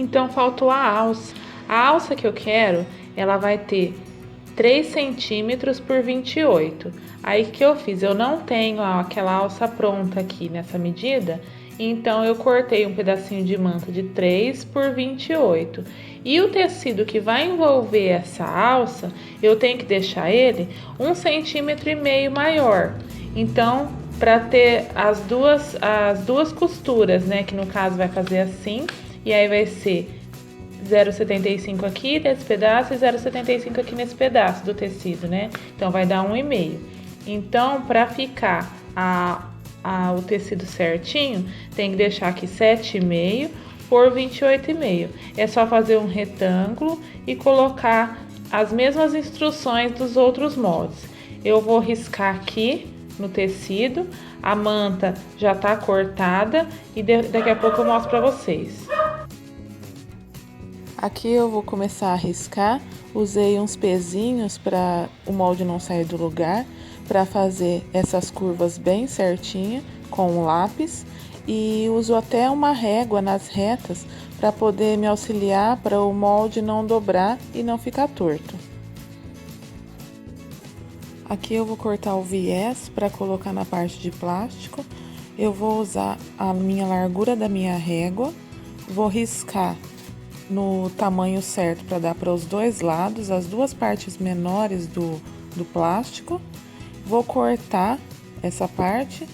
Então faltou a alça. A alça que eu quero, ela vai ter 3 centímetros por 28. Aí o que eu fiz? Eu não tenho aquela alça pronta aqui nessa medida, então eu cortei um pedacinho de manta de 3 por 28. E o tecido que vai envolver essa alça, eu tenho que deixar ele 1,5 centímetro maior. Então, para ter as duas costuras, né, que no caso vai fazer assim, e aí vai ser 0,75 aqui nesse pedaço e 0,75 aqui nesse pedaço do tecido, né? Então vai dar 1,5. Então, para ficar o tecido certinho, tem que deixar aqui 7,5 por 28,5. É só fazer um retângulo e colocar as mesmas instruções dos outros moldes. Eu vou riscar aqui no tecido, a manta já tá cortada e daqui a pouco eu mostro para vocês. Aqui eu vou começar a riscar, usei uns pezinhos para o molde não sair do lugar, para fazer essas curvas bem certinha com o lápis, e uso até uma régua nas retas para poder me auxiliar para o molde não dobrar e não ficar torto. Aqui eu vou cortar o viés para colocar na parte de plástico. Eu vou usar a minha largura da minha régua, vou riscar no tamanho certo para dar para os dois lados, as duas partes menores do plástico. Vou cortar essa parte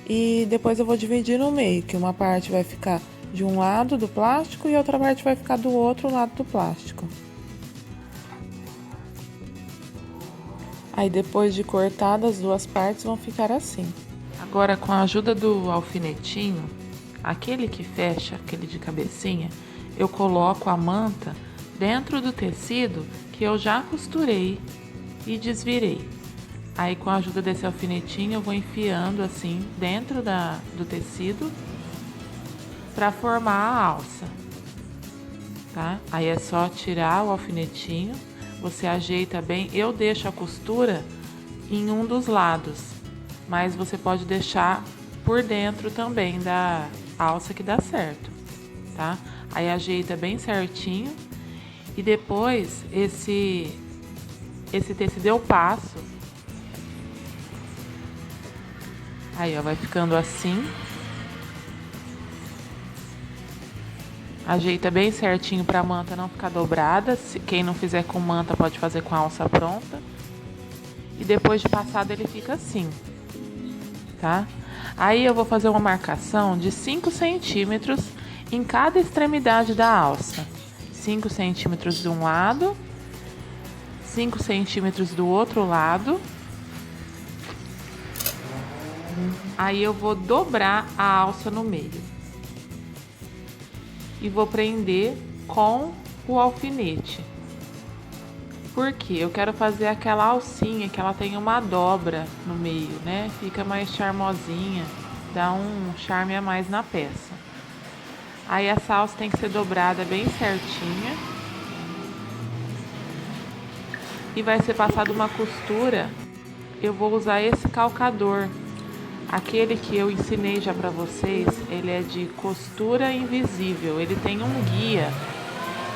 e depois eu vou dividir no meio, que uma parte vai ficar de um lado do plástico e outra parte vai ficar do outro lado do plástico. Aí depois de cortada, as duas partes vão ficar assim. Agora, com a ajuda do alfinetinho, aquele que fecha, aquele de cabecinha, eu coloco a manta dentro do tecido que eu já costurei e desvirei. Aí com a ajuda desse alfinetinho eu vou enfiando assim dentro do tecido para formar a alça, tá? Aí é só tirar o alfinetinho, você ajeita bem. Eu deixo a costura em um dos lados, mas você pode deixar por dentro também da alça que dá certo, tá? Aí ajeita bem certinho e depois esse tecido eu passo. Aí, ó, vai ficando assim. Ajeita bem certinho para a manta não ficar dobrada. Quem não fizer com manta pode fazer com a alça pronta. E depois de passado ele fica assim, tá? Aí eu vou fazer uma marcação de 5 centímetros em cada extremidade da alça. 5 centímetros de um lado, 5 centímetros do outro lado. Aí eu vou dobrar a alça no meio. E vou prender com o alfinete. Porque eu quero fazer aquela alcinha que ela tem uma dobra no meio, né? Fica mais charmosinha, dá um charme a mais na peça. Aí essa alça tem que ser dobrada bem certinha. E vai ser passada uma costura. Eu vou usar esse calcador. Aquele que eu ensinei já para vocês, ele é de costura invisível. Ele tem um guia.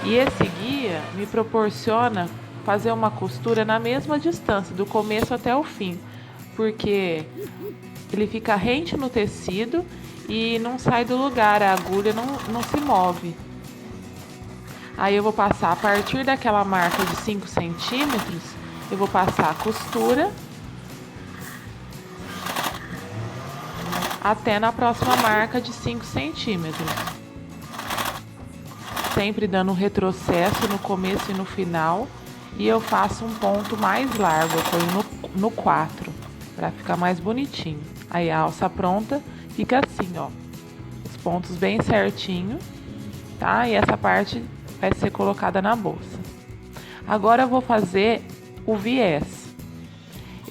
E esse guia me proporciona fazer uma costura na mesma distância, do começo até o fim. Porque ele fica rente no tecido e não sai do lugar, a agulha não se move. Aí eu vou passar, a partir daquela marca de 5 centímetros, eu vou passar a costura até na próxima marca de 5 centímetros. Sempre dando um retrocesso no começo e no final. E eu faço um ponto mais largo, eu ponho no 4, para ficar mais bonitinho. Aí a alça pronta fica assim, ó. Os pontos bem certinho, tá? E essa parte vai ser colocada na bolsa. Agora eu vou fazer o viés.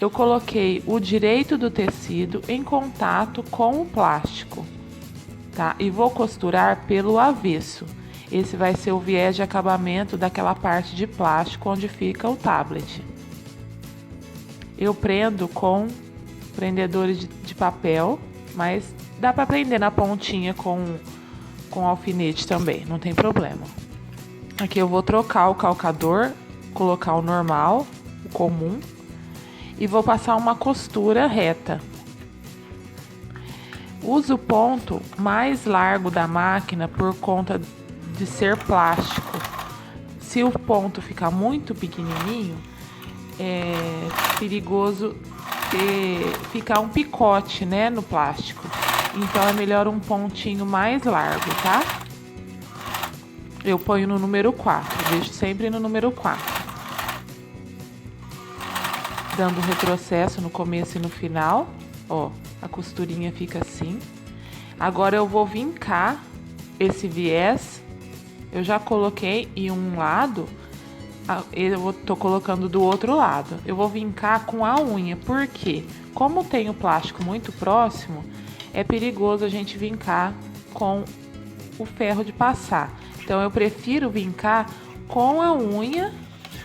Eu coloquei o direito do tecido em contato com o plástico, tá? E vou costurar pelo avesso. Esse vai ser o viés de acabamento daquela parte de plástico onde fica o tablet. Eu prendo com prendedores de papel, mas dá para prender na pontinha com com alfinete também, não tem problema. Aqui eu vou trocar o calcador, colocar o normal, o comum, e vou passar uma costura reta. Uso o ponto mais largo da máquina por conta de ser plástico. Se o ponto ficar muito pequenininho, é perigoso ficar um picote, né, no plástico. Então é melhor um pontinho mais largo, tá? Eu ponho no número 4, deixo sempre no número 4. Dando retrocesso no começo e no final, ó, a costurinha fica assim. Agora eu vou vincar esse viés. Eu já coloquei em um lado, tô colocando do outro lado. Eu vou vincar com a unha, porque como tem o plástico muito próximo, é perigoso a gente vincar com o ferro de passar. Então eu prefiro vincar com a unha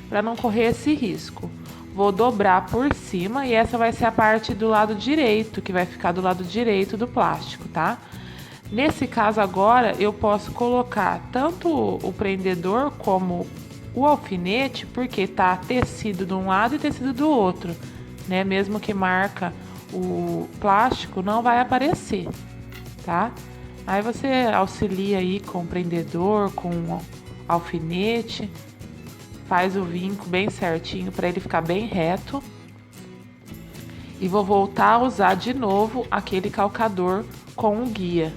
para não correr esse risco. Vou dobrar por cima e essa vai ser a parte do lado direito, que vai ficar do lado direito do plástico, tá? Nesse caso agora eu posso colocar tanto o prendedor como o alfinete, porque tá tecido de um lado e tecido do outro, né? Mesmo que marca o plástico, não vai aparecer, tá? Aí você auxilia aí com o prendedor, com o alfinete, faz o vinco bem certinho para ele ficar bem reto. E vou voltar a usar de novo aquele calcador com o guia.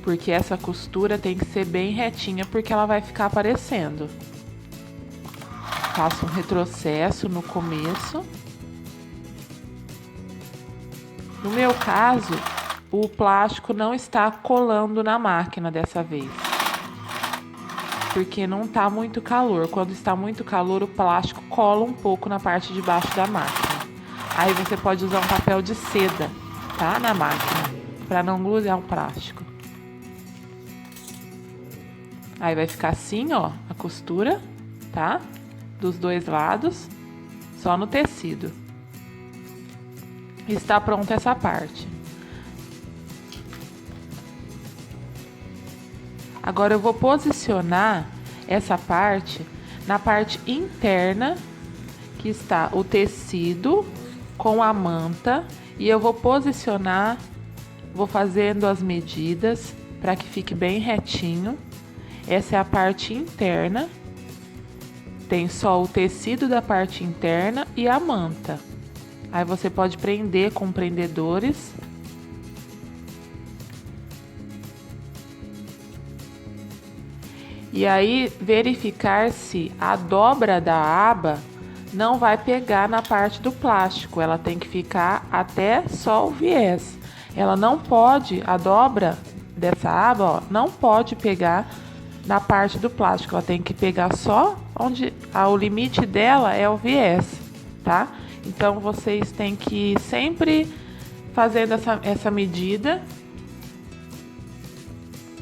Porque essa costura tem que ser bem retinha, porque ela vai ficar aparecendo. Faço um retrocesso no começo. No meu caso, o plástico não está colando na máquina dessa vez. Porque não está muito calor. Quando está muito calor, o plástico cola um pouco na parte de baixo da máquina. Aí você pode usar um papel de seda, tá? Na máquina, para não grudar o plástico. Aí vai ficar assim, ó, a costura, tá? Dos dois lados, só no tecido. Está pronta essa parte. Agora eu vou posicionar essa parte na parte interna, que está o tecido com a manta, e eu vou posicionar, vou fazendo as medidas para que fique bem retinho. Essa é a parte interna, tem só o tecido da parte interna e a manta. Aí você pode prender com prendedores. E aí verificar se a dobra da aba não vai pegar na parte do plástico, ela tem que ficar até só o viés. Ela não pode, a dobra dessa aba, ó, não pode pegar na parte do plástico, ela tem que pegar só onde o limite dela é o viés, tá? Então vocês têm que ir sempre fazendo essa medida,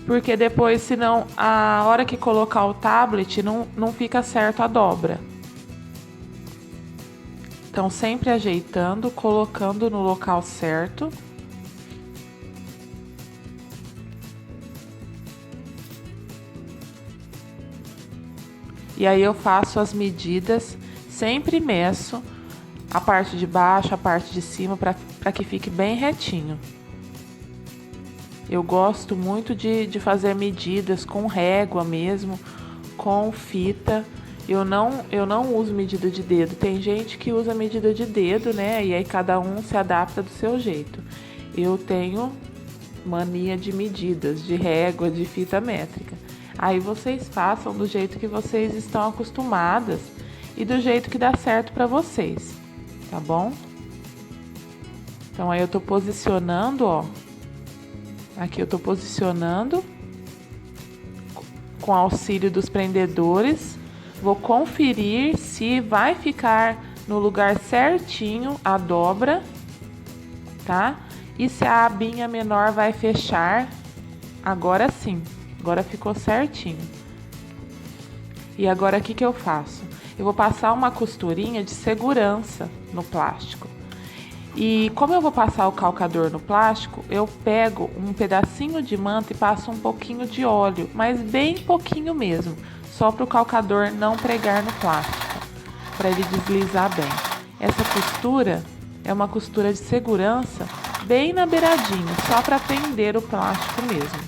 porque depois, senão, a hora que colocar o tablet, não fica certo a dobra. Então sempre ajeitando, colocando no local certo. E aí eu faço as medidas, sempre meço a parte de baixo, a parte de cima, para que fique bem retinho. Eu gosto muito de fazer medidas com régua mesmo, com fita. Eu não uso medida de dedo. Tem gente que usa medida de dedo, né? E aí cada um se adapta do seu jeito. Eu tenho mania de medidas, de régua, de fita métrica. Aí vocês façam do jeito que vocês estão acostumadas e do jeito que dá certo para vocês, tá bom? Então aí eu tô posicionando, ó. Aqui eu tô posicionando com auxílio dos prendedores. Vou conferir se vai ficar no lugar certinho a dobra, tá? E se a abinha menor vai fechar. Agora sim. Agora ficou certinho. E agora o que eu faço? Eu vou passar uma costurinha de segurança no plástico. E como eu vou passar o calcador no plástico, eu pego um pedacinho de manta e passo um pouquinho de óleo, mas bem pouquinho mesmo, só para o calcador não pregar no plástico, para ele deslizar bem. Essa costura é uma costura de segurança bem na beiradinha, só para prender o plástico mesmo,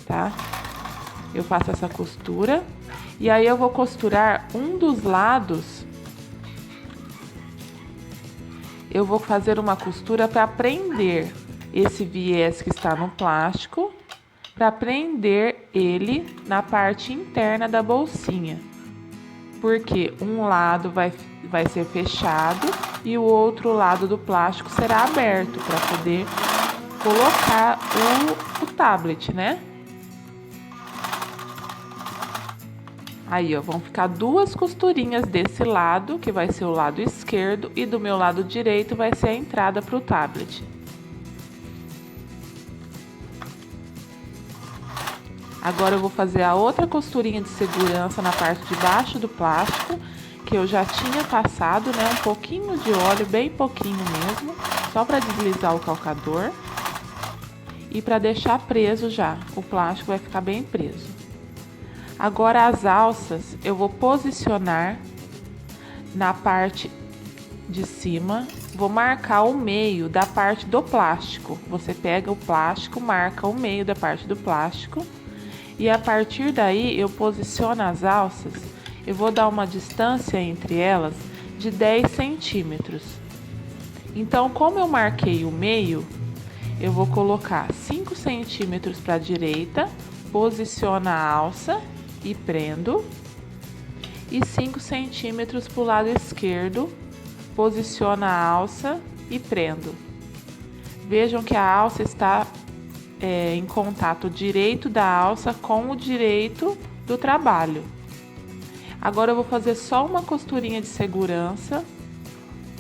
tá? Eu faço essa costura e aí eu vou costurar um dos lados. Eu vou fazer uma costura para prender esse viés que está no plástico, para prender ele na parte interna da bolsinha. Porque um lado vai ser fechado e o outro lado do plástico será aberto para poder colocar o tablet, né? Aí, ó, vão ficar duas costurinhas desse lado, que vai ser o lado esquerdo, e do meu lado direito vai ser a entrada para o tablet. Agora eu vou fazer a outra costurinha de segurança na parte de baixo do plástico, que eu já tinha passado, né, um pouquinho de óleo, bem pouquinho mesmo, só para deslizar o calcador e para deixar preso já. O plástico vai ficar bem preso. Agora as alças eu vou posicionar na parte de cima, vou marcar o meio da parte do plástico. Você pega o plástico, marca o meio da parte do plástico e a partir daí eu posiciono as alças. Eu vou dar uma distância entre elas de 10 centímetros. Então, como eu marquei o meio, eu vou colocar 5 centímetros para a direita, posiciono a alça e prendo, e 5 centímetros para o lado esquerdo, posiciono a alça e prendo. Vejam que a alça está em contato direito da alça com o direito do trabalho. Agora eu vou fazer só uma costurinha de segurança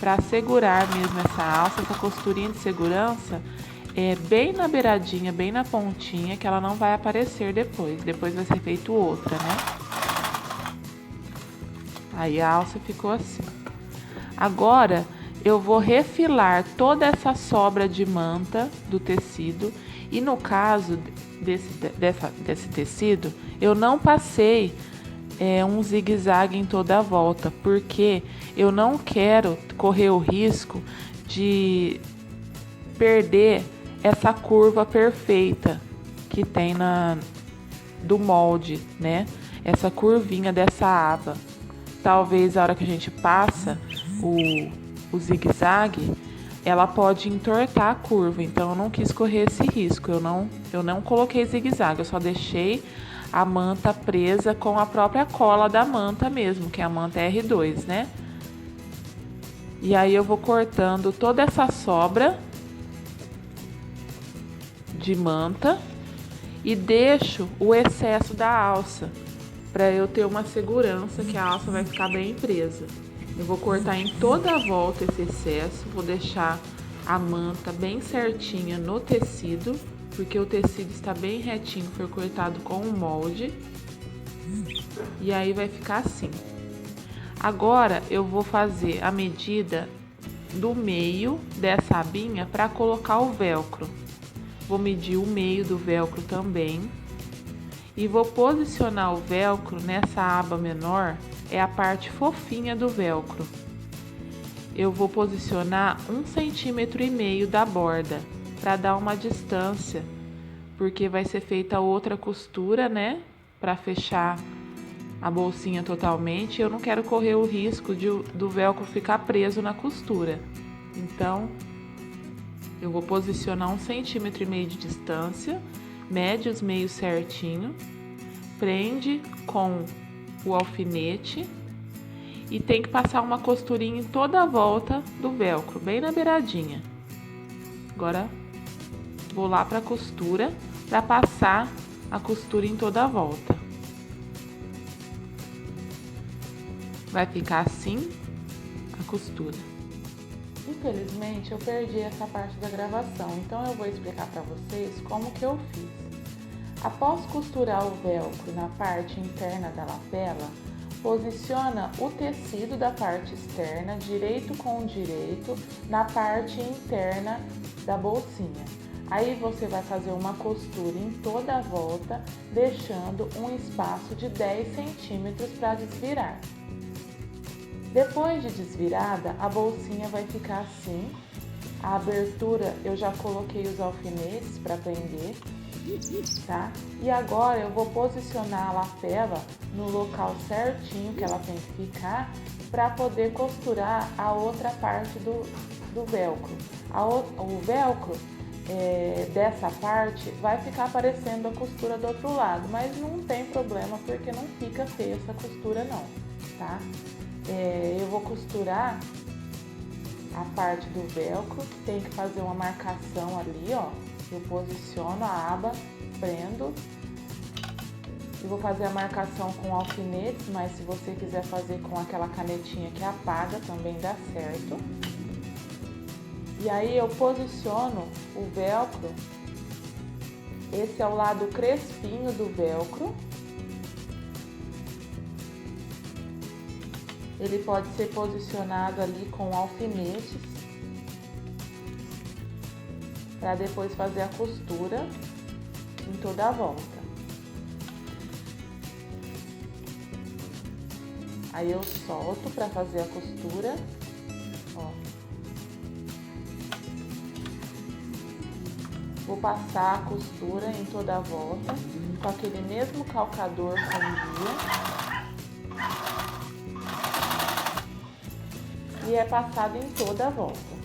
para segurar mesmo essa alça. Essa costurinha de segurança é bem na beiradinha, bem na pontinha, que ela não vai aparecer depois. Depois vai ser feito outra, né? Aí a alça ficou assim. Agora eu vou refilar toda essa sobra de manta do tecido. E no caso desse tecido, eu não passei um zigue-zague em toda a volta, porque eu não quero correr o risco de perder essa curva perfeita que tem do molde, né? Essa curvinha dessa aba. Talvez a hora que a gente passa o zigue-zague, ela pode entortar a curva. Então eu não quis correr esse risco. Eu não coloquei zigue-zague, eu só deixei a manta presa com a própria cola da manta mesmo, que é a manta R2, né? E aí eu vou cortando toda essa sobra de manta e deixo o excesso da alça para eu ter uma segurança que a alça vai ficar bem presa. Eu vou cortar em toda a volta esse excesso, vou deixar a manta bem certinha no tecido, porque o tecido está bem retinho, foi cortado com o molde. E aí vai ficar assim. Agora eu vou fazer a medida do meio dessa abinha para colocar o velcro. Vou medir o meio do velcro também. E vou posicionar o velcro nessa aba menor, é a parte fofinha do velcro. Eu vou posicionar 1,5 cm da borda, para dar uma distância, porque vai ser feita outra costura, né? Para fechar a bolsinha totalmente. Eu não quero correr o risco do velcro ficar preso na costura. Então, eu vou posicionar 1,5 cm de distância, mede os meios certinho, prende com o alfinete e tem que passar uma costurinha em toda a volta do velcro, bem na beiradinha. Agora, vou lá para a costura para passar a costura em toda a volta. Vai ficar assim a costura. Infelizmente, eu perdi essa parte da gravação, então eu vou explicar para vocês como que eu fiz. Após costurar o velcro na parte interna da lapela, Posiciona o tecido da parte externa, direito com direito, na parte interna da bolsinha. Aí você vai fazer uma costura em toda a volta, deixando um espaço de 10 centímetros para desvirar. Depois de desvirada, a bolsinha vai ficar assim. A abertura eu já coloquei os alfinetes para prender, tá? E agora eu vou posicionar a lapela no local certinho que ela tem que ficar para poder costurar a outra parte do velcro. O velcro dessa parte vai ficar aparecendo a costura do outro lado, mas não tem problema porque não fica feia essa costura não, tá? Eu vou costurar a parte do velcro, tem que fazer uma marcação ali, ó. Eu posiciono a aba, prendo e vou fazer a marcação com alfinetes, mas se você quiser fazer com aquela canetinha que apaga também dá certo. E aí eu posiciono o velcro, esse é o lado crespinho do velcro. Ele pode ser posicionado ali com alfinetes para depois fazer a costura em toda a volta. Aí eu solto para fazer a costura, ó. Vou passar a costura em toda a volta com aquele mesmo calcador com guia. E é passado em toda a volta.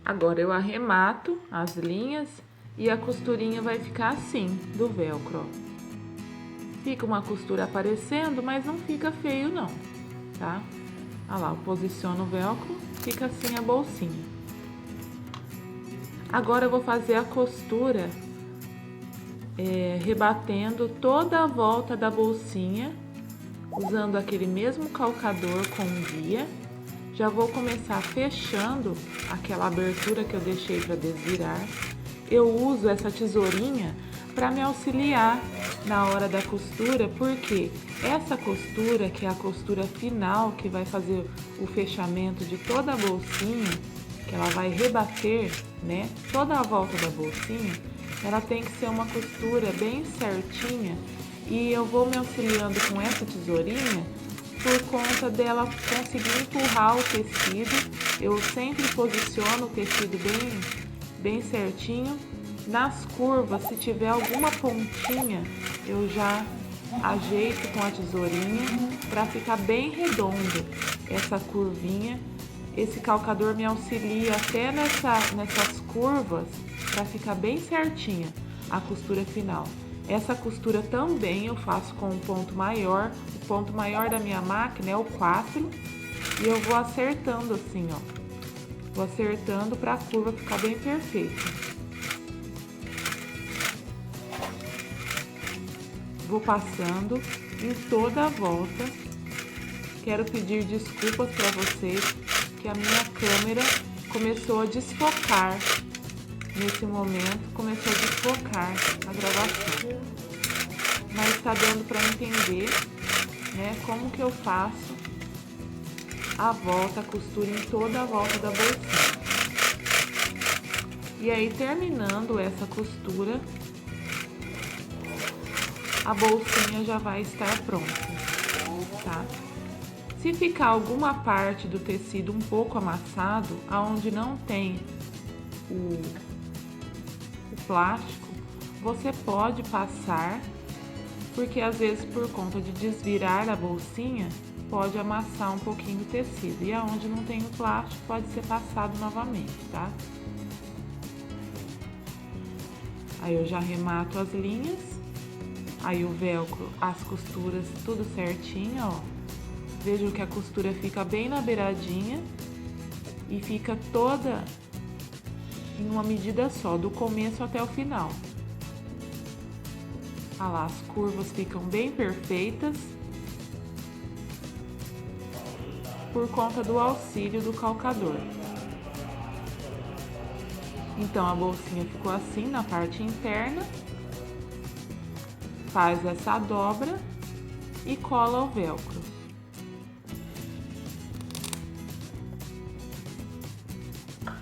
Agora eu arremato as linhas e a costurinha vai ficar assim, do velcro, ó. Fica uma costura aparecendo, mas não fica feio não, tá? Olha lá, eu posiciono o velcro, fica assim a bolsinha. Agora eu vou fazer a costura rebatendo toda a volta da bolsinha, usando aquele mesmo calcador com guia. Já vou começar fechando aquela abertura que eu deixei para desvirar. Eu uso essa tesourinha para me auxiliar na hora da costura, porque essa costura, que é a costura final, que vai fazer o fechamento de toda a bolsinha, que ela vai rebater, né, toda a volta da bolsinha, ela tem que ser uma costura bem certinha, e eu vou me auxiliando com essa tesourinha por conta dela conseguir empurrar o tecido. Eu sempre posiciono o tecido bem certinho. Nas curvas, se tiver alguma pontinha, eu já ajeito com a tesourinha para ficar bem redondo essa curvinha. Esse calcador me auxilia até nessas curvas para ficar bem certinha a costura final. Essa costura também eu faço com um ponto maior. O ponto maior da minha máquina é o 4 e eu vou acertando assim, ó. Vou acertando para a curva ficar bem perfeita. Vou passando em toda a volta. Quero pedir desculpas para vocês que a minha câmera começou a desfocar. Nesse momento começou a desfocar a gravação. Mas está dando para entender, né, como que eu faço a volta, a costura em toda a volta da bolsinha. E aí, terminando essa costura, a bolsinha já vai estar pronta, tá? Se ficar alguma parte do tecido um pouco amassado, aonde não tem o plástico, você pode passar, porque às vezes por conta de desvirar a bolsinha, pode amassar um pouquinho o tecido. E aonde não tem o plástico, pode ser passado novamente, tá? Aí eu já arremato as linhas, aí o velcro, as costuras, tudo certinho, ó. Vejo que a costura fica bem na beiradinha e fica toda em uma medida só, do começo até o final. Olha lá, as curvas ficam bem perfeitas por conta do auxílio do calcador. Então a bolsinha ficou assim na parte interna, faz essa dobra e cola o velcro.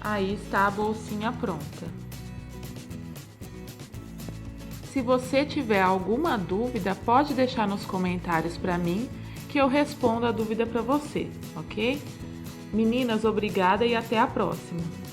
Aí está a bolsinha pronta. Se você tiver alguma dúvida, pode deixar nos comentários para mim que eu respondo a dúvida para você, ok? Meninas, obrigada e até a próxima!